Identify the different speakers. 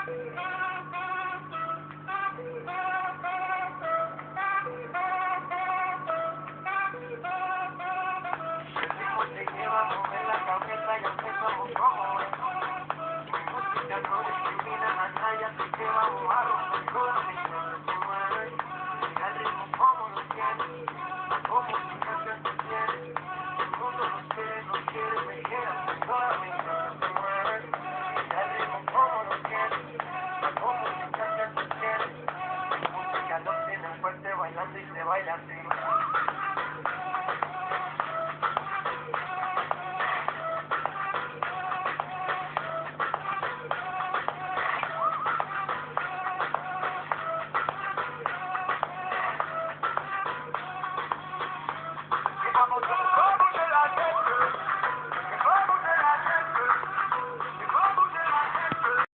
Speaker 1: te lleva a mover la cabeza y empezamos como es. Mi música no discrimina a nadie, así que vamos a romper con mi gente se mueve. Mira el ritmo como lo tiene, como música que se tiene. El mundo nos quiere, me quiere, toda mi gente se mueve. Mira el ritmo como lo tiene, como música que se tiene. Mi música lo tiene fuerte bailando y se baila así.